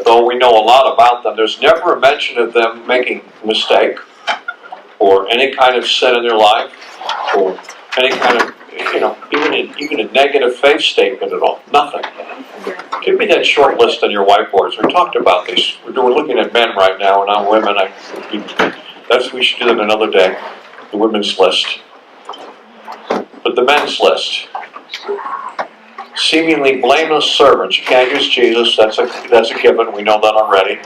though we know a lot about them, there's never a mention of them making a mistake or any kind of sin in their life or any kind of, even a negative faith statement at all. Nothing. Give me that short list on your whiteboards. We talked about these. We're looking at men right now and not women. We should do that another day. The women's list. But the men's list. Seemingly blameless servants. You can't use Jesus. That's a given. We know that already.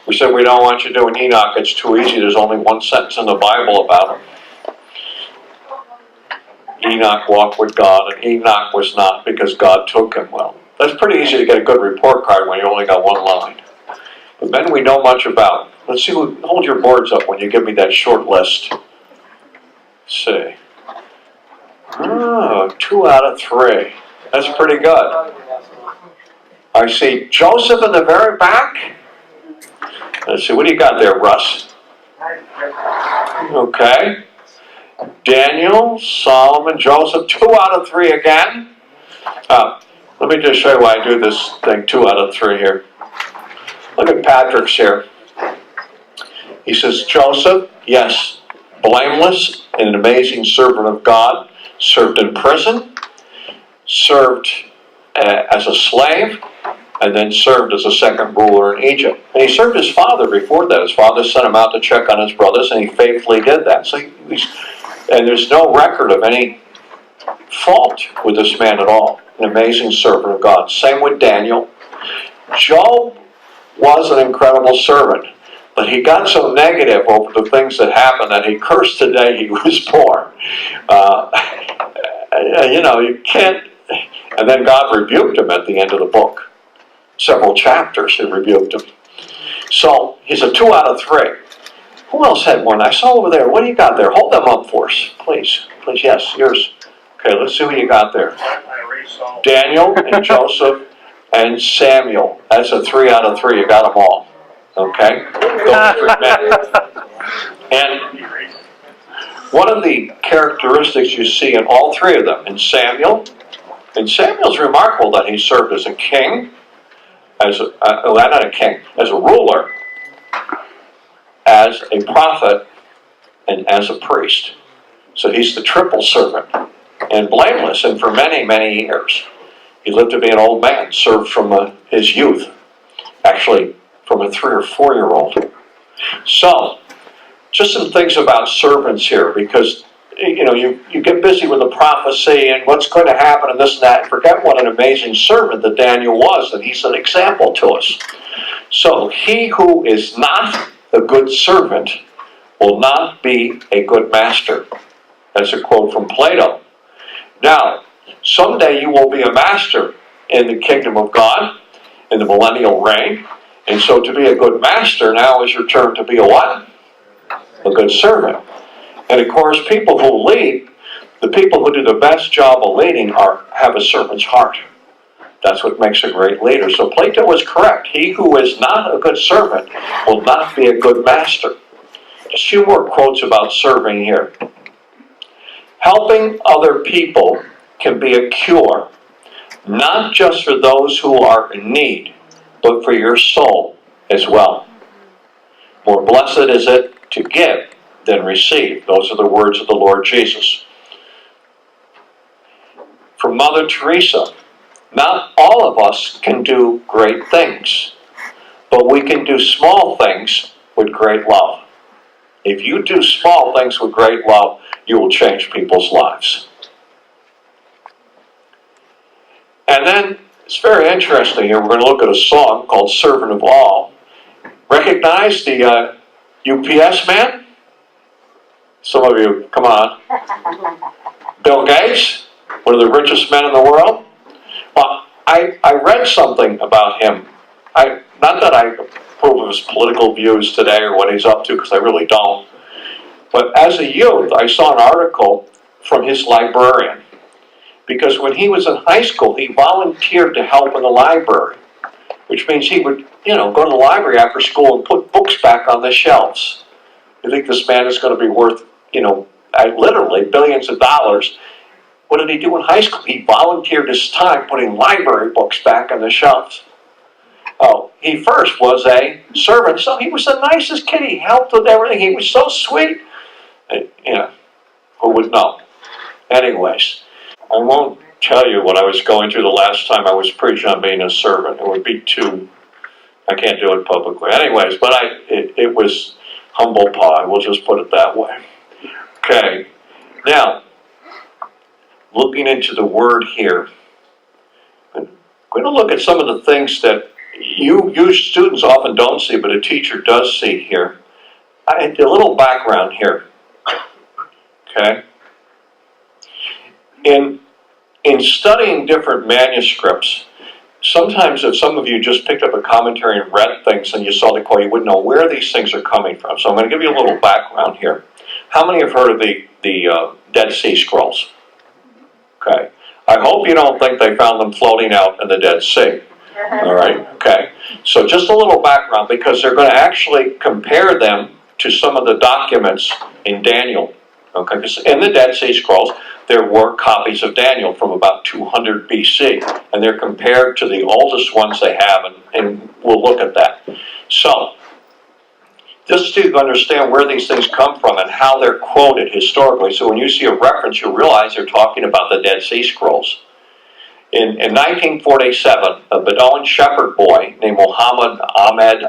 We said we don't want you doing Enoch. It's too easy. There's only one sentence in the Bible about him. Enoch walked with God, and Enoch was not because God took him. Well, that's pretty easy to get a good report card when you only got one line. But men we know much about. Let's see. Hold your boards up when you give me that short list. Let's see. 2 out of 3. That's pretty good. I see Joseph in the very back. Let's see, what do you got there, Russ? Okay. Daniel, Solomon, Joseph, 2 out of 3 again. Let me just show you why I do this thing, 2 out of 3 here. Look at Patrick's here. He says, Joseph, yes, blameless and an amazing servant of God, served in prison, served as a slave, and then served as a second ruler in Egypt. And he served his father before that. His father sent him out to check on his brothers, and he faithfully did that. And there's no record of any fault with this man at all. An amazing servant of God. Same with Daniel. Job was an incredible servant, but he got so negative over the things that happened that he cursed the day he was born. You can't... And then God rebuked him at the end of the book. Several chapters he rebuked him. So he's a 2 out of 3. Who else had one? I saw over there. What do you got there? Hold them up for us, please. Please, yes, yours. Okay, let's see what you got there. Daniel and Joseph and Samuel. That's a 3 out of 3. You got them all. Okay? Those 3 men. And one of the characteristics you see in all 3 of them, in Samuel's remarkable that he served as a king, as a ruler, as a prophet, and as a priest. So he's the triple servant, and blameless, and for many, many years. He lived to be an old man, served from his youth, actually from a 3 or 4-year-old. So, just some things about servants here, because you get busy with the prophecy and what's going to happen and this and that, and forget what an amazing servant that Daniel was, and he's an example to us. So, he who is not a good servant will not be a good master. That's a quote from Plato. Now, someday you will be a master in the kingdom of God, in the millennial reign, and so to be a good master now is your turn to be a what? A good servant. And of course, people who lead, the people who do the best job of leading have a servant's heart. That's what makes a great leader. So Plato was correct. He who is not a good servant will not be a good master. Just a few more quotes about serving here. Helping other people can be a cure, not just for those who are in need, but for your soul as well. More blessed is it to give than receive. Those are the words of the Lord Jesus. From Mother Teresa, not all of us can do great things, but we can do small things with great love. If you do small things with great love, you will change people's lives. And then, it's very interesting here, we're going to look at a song called Servant of All. Recognize the UPS man? Some of you, come on. Bill Gates, one of the richest men in the world. I read something about him. Not that I approve of his political views today or what he's up to, because I really don't. But as a youth, I saw an article from his librarian. Because when he was in high school, he volunteered to help in the library. Which means he would, go to the library after school and put books back on the shelves. You think this man is going to be worth, literally billions of dollars. What did he do in high school? He volunteered his time putting library books back on the shelves. Oh, he first was a servant, so he was the nicest kid. He helped with everything. He was so sweet. Who would know? Anyways, I won't tell you what I was going through the last time I was preaching on being a servant. It would be I can't do it publicly. Anyways, but it was humble pie. We'll just put it that way. Okay. Now, looking into the word here, I'm going to look at some of the things that you students often don't see, but a teacher does see here. A little background here. Okay? In studying different manuscripts, sometimes if some of you just picked up a commentary and read things and you saw the quote, you wouldn't know where these things are coming from. So I'm going to give you a little background here. How many have heard of the Dead Sea Scrolls? Okay. I hope you don't think they found them floating out in the Dead Sea. All right, okay. So just a little background, because they're going to actually compare them to some of the documents in Daniel. Okay, because in the Dead Sea Scrolls, there were copies of Daniel from about 200 BC, and they're compared to the oldest ones they have, and we'll look at that. So, just to understand where these things come from and how they're quoted historically, so when you see a reference, you realize they're talking about the Dead Sea Scrolls. In 1947, a Bedouin shepherd boy named Muhammad Ahmed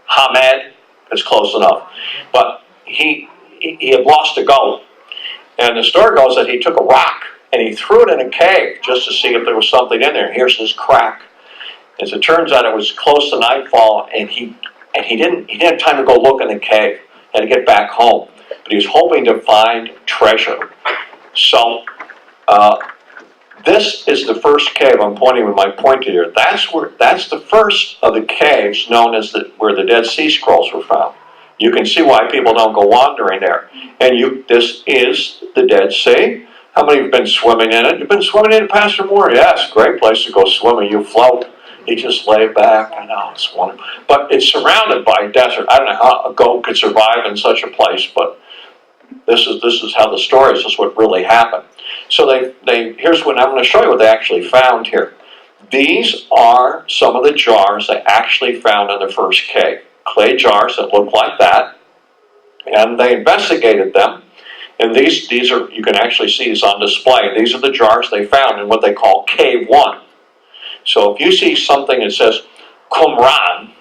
Hamed, is close enough, but he had lost a goat. And the story goes that he took a rock and he threw it in a cave just to see if there was something in there. Here's this crack. As it turns out, it was close to nightfall, and he didn't have time to go look in the cave. He had to get back home. But he was hoping to find treasure. So this is the first cave. I'm pointing with my pointer here. That's the first of the caves known as where the Dead Sea Scrolls were found. You can see why people don't go wandering there. And this is the Dead Sea. How many have been swimming in it? You've been swimming in it, Pastor Moore? Yes, great place to go swimming. You float. You just lay back. I know, it's wonderful. But it's surrounded by desert. I don't know how a goat could survive in such a place, but this is how the story is. This is what really happened. So here's what I'm going to show you what they actually found here. These are some of the jars they actually found in the first cave. Clay jars that look like that, and they investigated them, and these are, you can actually see these on display. These are the jars they found in what they call Cave 1. So if you see something that says Qumran,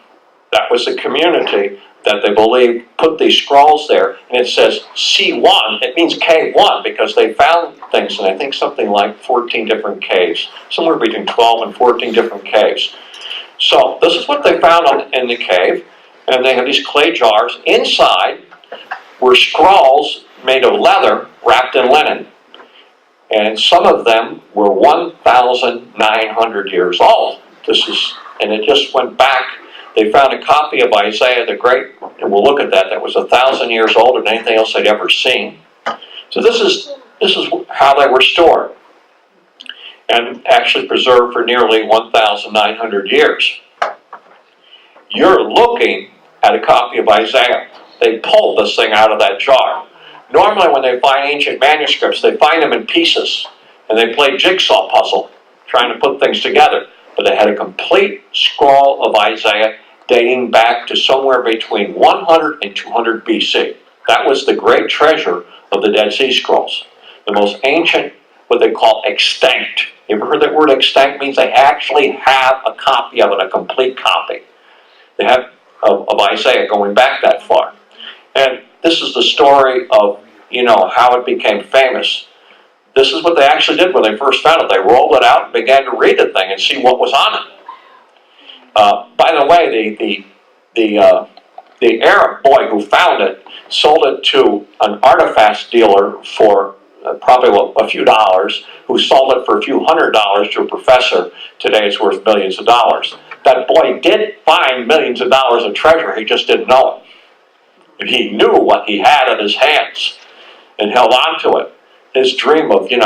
that was the community that they believe put these scrolls there, and it says C1, it means Cave 1, because they found things in, I think, something like 14 different caves, somewhere between 12 and 14 different caves. So this is what they found in the cave. And they have these clay jars. Inside were scrolls made of leather wrapped in linen. And some of them were 1,900 years old. And it just went back. They found a copy of Isaiah the Great, and we'll look at that was 1,000 years older than anything else they'd ever seen. So this is how they were stored, and actually preserved for nearly 1,900 years. You're looking at a copy of Isaiah. They pulled this thing out of that jar. Normally when they find ancient manuscripts, they find them in pieces, and they play jigsaw puzzle, trying to put things together. But they had a complete scroll of Isaiah dating back to somewhere between 100 and 200 BC. That was the great treasure of the Dead Sea Scrolls. The most ancient, what they call extant. You ever heard that word extant? Means they actually have a copy of it, a complete copy. They have of Isaiah going back that far. And this is the story of, how it became famous. This is what they actually did when they first found it. They rolled it out and began to read the thing and see what was on it. By the way, the Arab boy who found it sold it to an artifact dealer for probably a few dollars, who sold it for a few $100s to a professor. Today it's worth millions of dollars. That boy did find millions of dollars of treasure, he just didn't know it. He knew what he had in his hands and held on to it. His dream of, he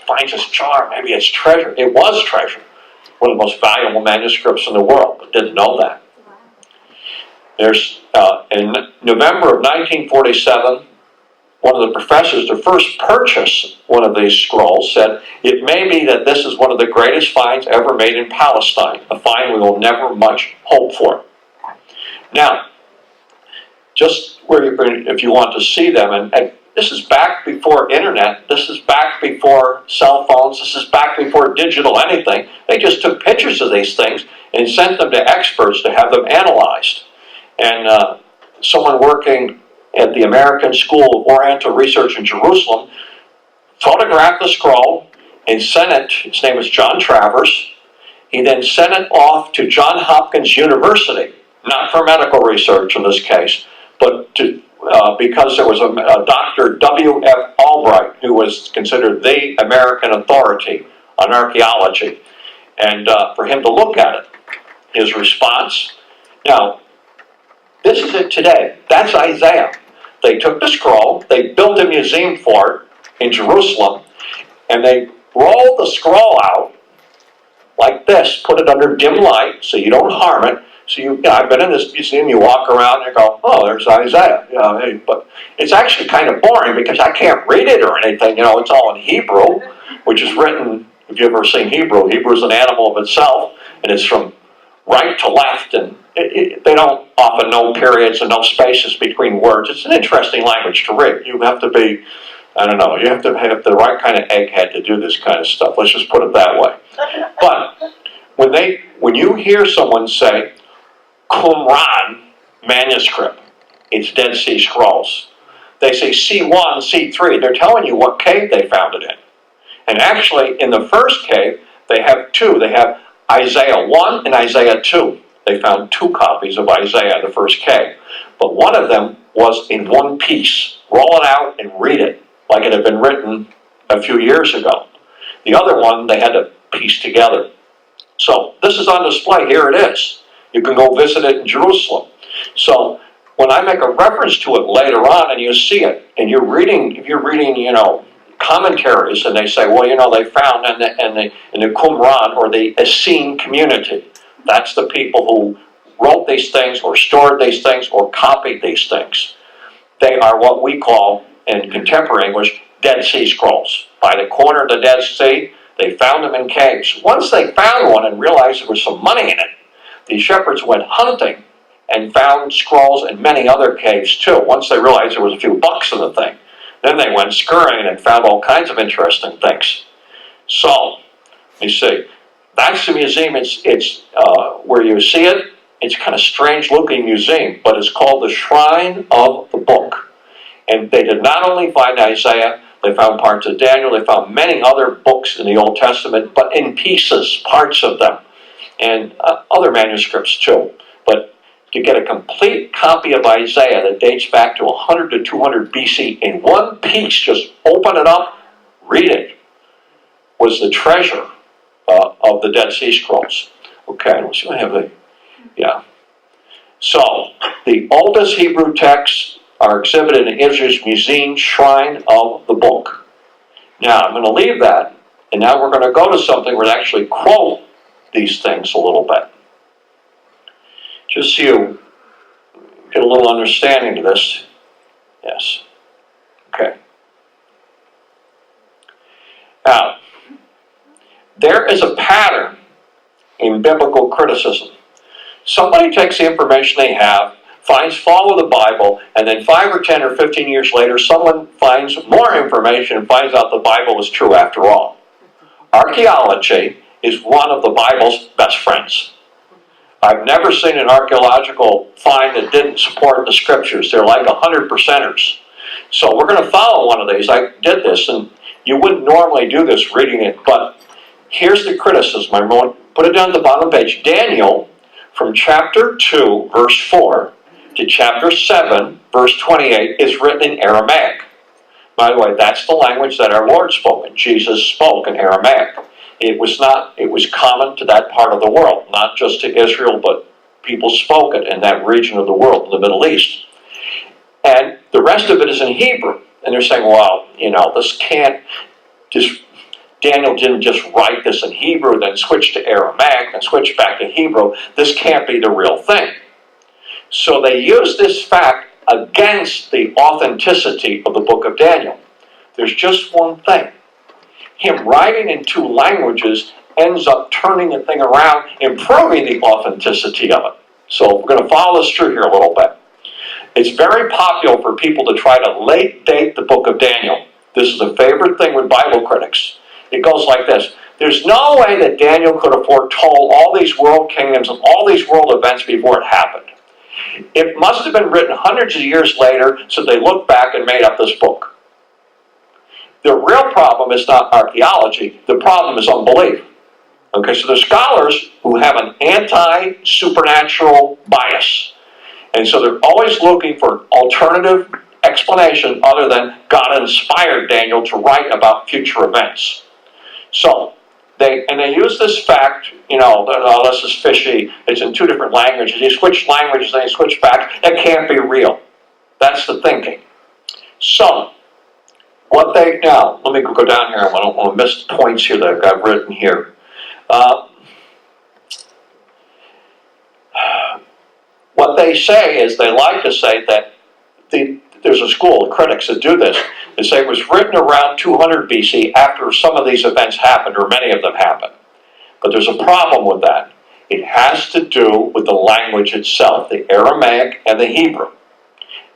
finds this jar, maybe it's treasure. It was treasure. One of the most valuable manuscripts in the world, but didn't know that. There's, in November of 1947, one of the professors to first purchase one of these scrolls said, "It may be that this is one of the greatest finds ever made in Palestine, a find we will never much hope for." Now, just where if you want to see them, and this is back before internet, this is back before cell phones, this is back before digital anything. They just took pictures of these things and sent them to experts to have them analyzed. And someone working at the American School of Oriental Research in Jerusalem photographed the scroll and sent it. His name is John Travers. He then sent it off to Johns Hopkins University, not for medical research in this case, but to, because there was a Dr. W.F. Albright, who was considered the American authority on archaeology, and for him to look at it. His response, now, this is it today. That's Isaiah. They took the scroll, they built a museum for it in Jerusalem, and they rolled the scroll out like this, put it under dim light so you don't harm it. So I've been in this museum, you walk around and you go, oh, there's Isaiah. But it's actually kind of boring because I can't read it or anything. It's all in Hebrew, which is written, if you've ever seen Hebrew, Hebrew is an animal of itself, and it's from right to left, and they don't often know periods and no spaces between words. It's an interesting language to read. You have to be, you have to have the right kind of egghead to do this kind of stuff. Let's just put it that way. But when you hear someone say, Qumran manuscript, it's Dead Sea Scrolls. They say C1, C3, they're telling you what cave they found it in. And actually, in the first cave, they have two. They have Isaiah 1 and Isaiah 2. They found 2 copies of Isaiah in the first cave. But one of them was in one piece. Roll it out and read it like it had been written a few years ago. The other one they had to piece together. So this is on display. Here it is. You can go visit it in Jerusalem. So when I make a reference to it later on and you see it, and if you're reading, commentaries, and they say, well, they found in the Qumran, or the Essene community. That's the people who wrote these things, or stored these things, or copied these things. They are what we call, in contemporary English, Dead Sea Scrolls. By the corner of the Dead Sea, they found them in caves. Once they found one and realized there was some money in it, the shepherds went hunting and found scrolls in many other caves too. Once they realized there was a few bucks in the thing, then they went scurrying and found all kinds of interesting things. So, you see, that's the museum. It's where you see it. It's kind of strange-looking museum, but it's called the Shrine of the Book. And they did not only find Isaiah, they found parts of Daniel, they found many other books in the Old Testament, but in pieces, parts of them, and other manuscripts too. But to get a complete copy of Isaiah that dates back to 100 to 200 BC in one piece, just open it up, read it, was the treasure of the Dead Sea Scrolls. Okay, let's see what I have. Yeah. So, the oldest Hebrew texts are exhibited in Israel's Museum Shrine of the Book. Now, I'm going to leave that, and now we're going to go to something where I actually quote these things a little bit. Just so you get a little understanding of this. Yes. Okay. Now, there is a pattern in biblical criticism. Somebody takes the information they have, finds fault with the Bible, and then 5 or 10 or 15 years later, someone finds more information and finds out the Bible is true after all. Archaeology is one of the Bible's best friends. I've never seen an archaeological find that didn't support the scriptures. They're like 100%ers. So we're going to follow one of these. I did this, and you wouldn't normally do this reading it, but here's the criticism. I'm going to put it down at the bottom of the page. Daniel, from chapter 2, verse 4, to chapter 7, verse 28, is written in Aramaic. By the way, that's the language that our Lord spoke, and Jesus spoke in Aramaic. It was common to that part of the world, not just to Israel, but people spoke it in that region of the world, in the Middle East. And the rest of it is in Hebrew. And they're saying, well, this can't just, Daniel didn't just write this in Hebrew, then switch to Aramaic, then switch back to Hebrew. This can't be the real thing. So they use this fact against the authenticity of the book of Daniel. There's just one thing. Him writing in two languages ends up turning the thing around, improving the authenticity of it. So we're going to follow this through here a little bit. It's very popular for people to try to late date the book of Daniel. This is a favorite thing with Bible critics. It goes like this. There's no way that Daniel could have foretold all these world kingdoms and all these world events before it happened. It must have been written hundreds of years later, so they looked back and made up this book. The real problem is not archaeology. The problem is unbelief. Okay, so there's scholars who have an anti-supernatural bias. And so they're always looking for an alternative explanation other than God inspired Daniel to write about future events. So, they use this fact, oh, this is fishy, it's in two different languages. You switch languages and you switch back, it can't be real. That's the thinking. So, now, let me go down here, I don't want to miss points here that I've written here. What they say is, they like to say that there's a school of critics that do this. They say it was written around 200 BC after some of these events happened, or many of them happened. But there's a problem with that. It has to do with the language itself, the Aramaic and the Hebrew.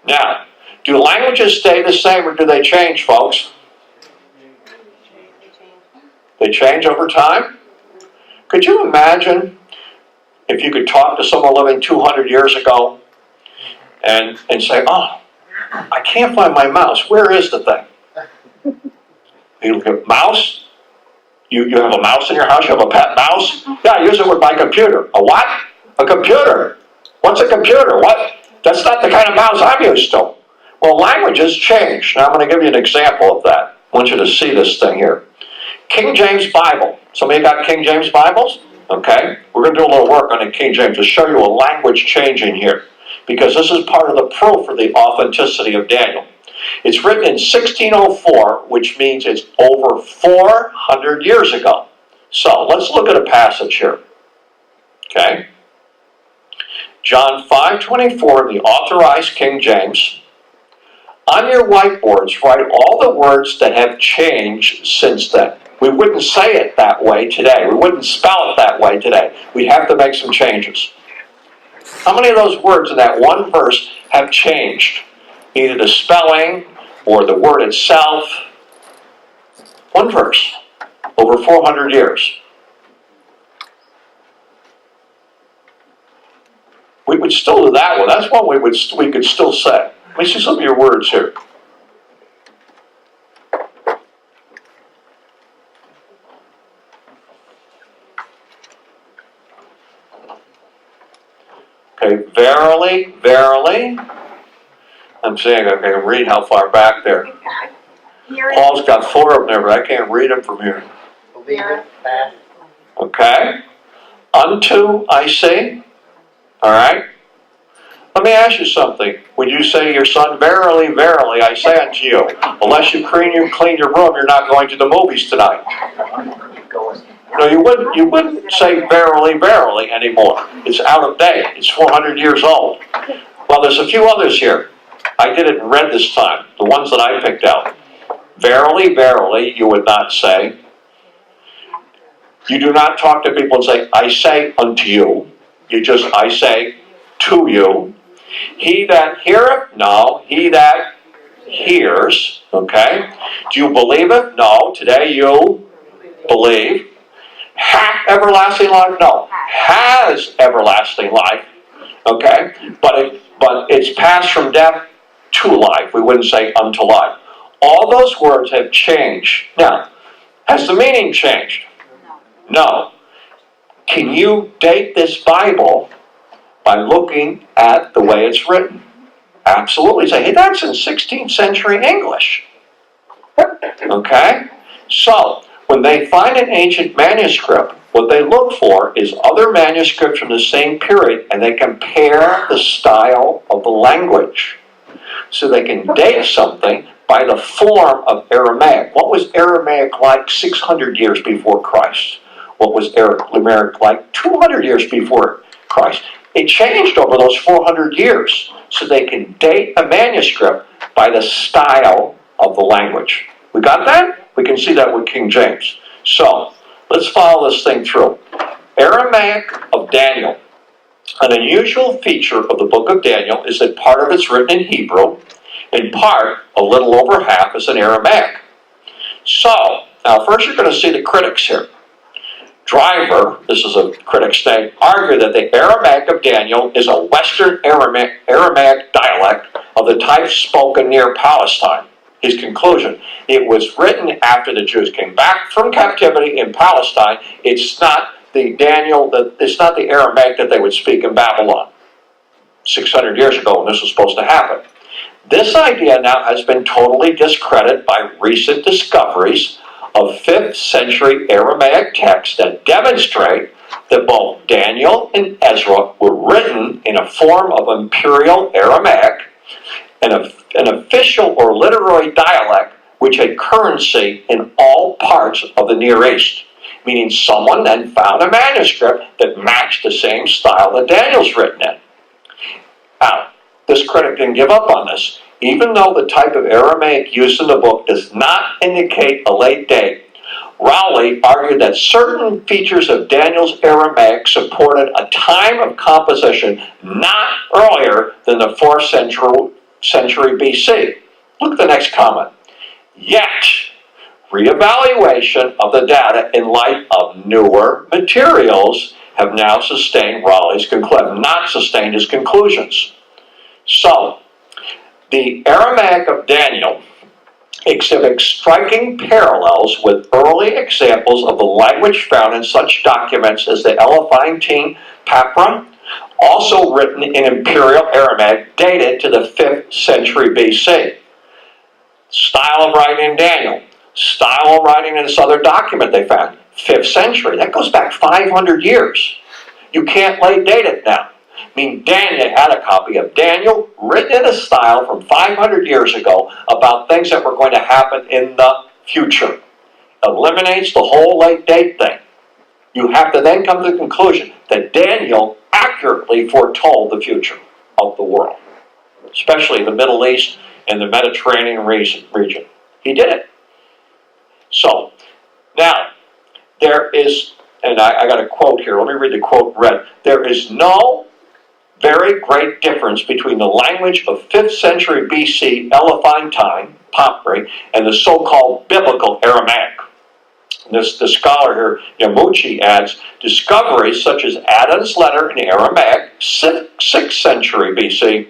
Now, do languages stay the same or do they change, folks? They change over time? Could you imagine if you could talk to someone living 200 years ago and say, oh, I can't find my mouse. Where is the thing? You look at mouse? You have a mouse in your house? You have a pet mouse? Yeah, I use it with my computer. A what? A computer. What's a computer? What? That's not the kind of mouse I'm used to. Well, languages change. Now I'm going to give you an example of that. I want you to see this thing here. King James Bible. Somebody got King James Bibles? Okay. We're going to do a little work on the King James to show you a language changing here, because this is part of the proof for the authenticity of Daniel. It's written in 1604, which means it's over 400 years ago. So let's look at a passage here. Okay. John 5:24, the authorized King James. On your whiteboards, write all the words that have changed since then. We wouldn't say it that way today. We wouldn't spell it that way today. We have to make some changes. How many of those words in that one verse have changed? Either the spelling or the word itself. One verse. Over 400 years. We would still do that one. That's one we could still say. Let me see some of your words here. Okay, verily, verily. I'm saying I can read how far back there. Paul's got 4 of them there, but I can't read them from here. Okay. Unto I say. All right. Let me ask you something. Would you say to your son, verily, verily, I say unto you, unless you clean your room, you're not going to the movies tonight? No, you wouldn't say verily, verily anymore. It's out of date. It's 400 years old. Well, there's a few others here. I did it in red this time, the ones that I picked out. Verily, verily, you would not say. You do not talk to people and say, I say unto you. You just, I say to you. He that heareth? No. He that hears. Okay. Do you believe it? No. Today you believe. Hath everlasting life? No. Has everlasting life. Okay. But it's passed from death to life. We wouldn't say unto life. All those words have changed. Now, has the meaning changed? No. Can you date this Bible by looking at the way it's written? Absolutely. Say, hey, that's in 16th century English. Okay? So, when they find an ancient manuscript, what they look for is other manuscripts from the same period, and they compare the style of the language. So they can date something by the form of Aramaic. What was Aramaic like 600 years before Christ? What was Aramaic like 200 years before Christ? It changed over those 400 years. so they can date a manuscript by the style of the language. We got that? We can see that with King James. So, let's follow this thing through. Aramaic of Daniel. An unusual feature of the book of Daniel is that part of it's written in Hebrew, in part, a little over half, is in Aramaic. So, now first you're going to see the critics here. Driver, this is a critic's name, argued that the Aramaic of Daniel is a Western Aramaic dialect of the type spoken near Palestine. His conclusion, it was written after the Jews came back from captivity in Palestine. It's not the Aramaic that they would speak in Babylon 600 years ago when this was supposed to happen. This idea now has been totally discredited by recent discoveries of 5th century Aramaic texts that demonstrate that both Daniel and Ezra were written in a form of imperial Aramaic, an official or literary dialect which had currency in all parts of the Near East, meaning someone then found a manuscript that matched the same style that Daniel's written in. Now, this critic didn't give up on this. Even though the type of Aramaic used in the book does not indicate a late date, Rowley argued that certain features of Daniel's Aramaic supported a time of composition not earlier than the 4th century BC. Look at the next comment. Yet, reevaluation of the data in light of newer materials have now sustained Rowley's conclusion, not sustained his conclusions. So, the Aramaic of Daniel exhibits striking parallels with early examples of the language found in such documents as the Elephantine Papyri, also written in Imperial Aramaic, dated to the 5th century BC. Style of writing in Daniel. Style of writing in this other document they found, 5th century. That goes back 500 years. You can't late date it now. I mean, Daniel had a copy of Daniel written in a style from 500 years ago about things that were going to happen in the future. Eliminates the whole late date thing. You have to then come to the conclusion that Daniel accurately foretold the future of the world, especially the Middle East and the Mediterranean region. He did it. So, now, there is, and I got a quote here. Let me read the quote read. There is no very great difference between the language of 5th century BC Elephantine Papyri and the so-called biblical Aramaic. The scholar here, Yamuchi, adds, discoveries such as Adam's letter in Aramaic, 6th century BC,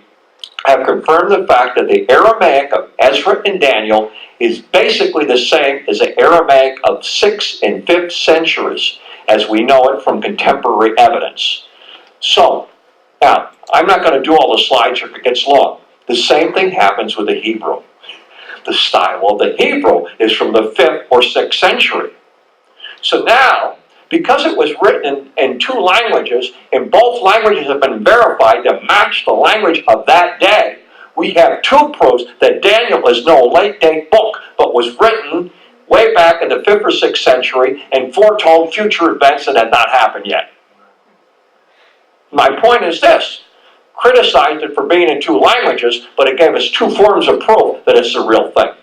have confirmed the fact that the Aramaic of Ezra and Daniel is basically the same as the Aramaic of 6th and 5th centuries, as we know it from contemporary evidence. So, now, I'm not going to do all the slides if it gets long. The same thing happens with the Hebrew. The style of the Hebrew is from the 5th or 6th century. So now, because it was written in 2 languages, and both languages have been verified to match the language of that day, we have 2 proofs that Daniel is no late date book, but was written way back in the 5th or 6th century and foretold future events that had not happened yet. My point is this. Criticized it for being in 2 languages, but it gave us 2 forms of proof that it's the real thing.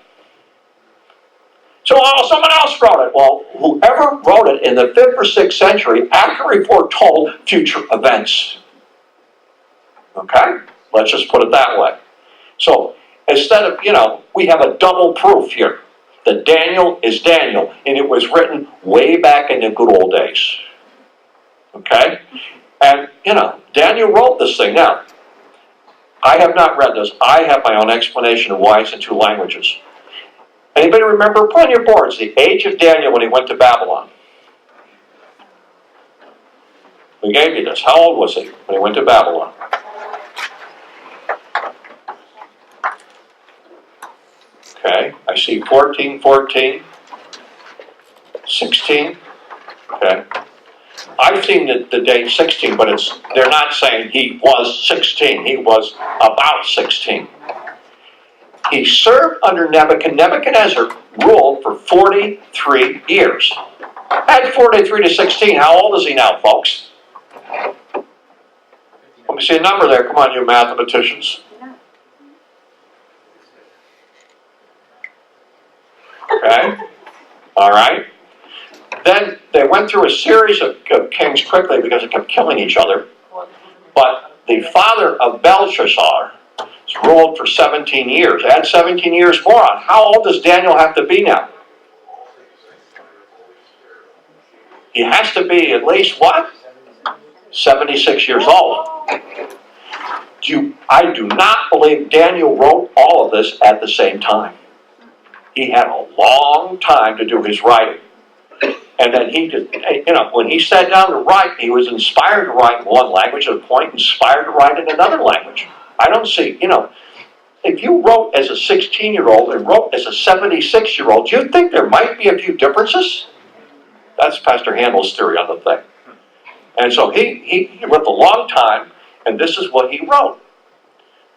So, someone else wrote it. Well, whoever wrote it in the 5th or 6th century accurately foretold future events. Okay? Let's just put it that way. So, instead of, we have a double proof here. That Daniel is Daniel, and it was written way back in the good old days. Okay? And, Daniel wrote this thing. Now, I have not read this. I have my own explanation of why it's in 2 languages. Anybody remember? Put on your boards the age of Daniel when he went to Babylon. We gave you this. How old was he when he went to Babylon? Okay, I see 14, 16. Okay. I've seen the date 16, but they're not saying he was 16. He was about 16. He served under Nebuchadnezzar, ruled for 43 years. Add 43 to 16. How old is he now, folks? Let me see a number there. Come on, you mathematicians. went through a series of kings quickly because they kept killing each other. But the father of Belshazzar ruled for 17 years. Add 17 years more on. How old does Daniel have to be now? He has to be at least what? 76 years old. I do not believe Daniel wrote all of this at the same time. He had a long time to do his writing. And then he did, when he sat down to write, he was inspired to write in one language at a point, inspired to write in another language. I don't see, if you wrote as a 16-year-old and wrote as a 76-year-old, do you think there might be a few differences? That's Pastor Handel's theory on the thing. And so he lived a long time, and this is what he wrote.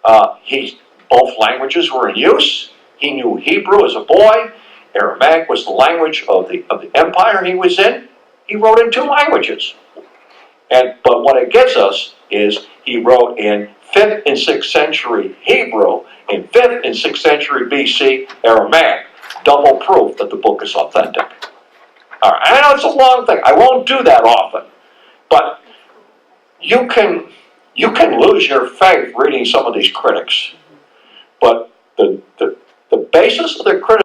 Both languages were in use. He knew Hebrew as a boy. Aramaic was the language of the empire he was in. He wrote in 2 languages. But what it gives us is he wrote in 5th and 6th century Hebrew, in 5th and 6th century BC Aramaic. Double proof that the book is authentic. All right, I know it's a long thing. I won't do that often. But you can lose your faith reading some of these critics. But the basis of their criticism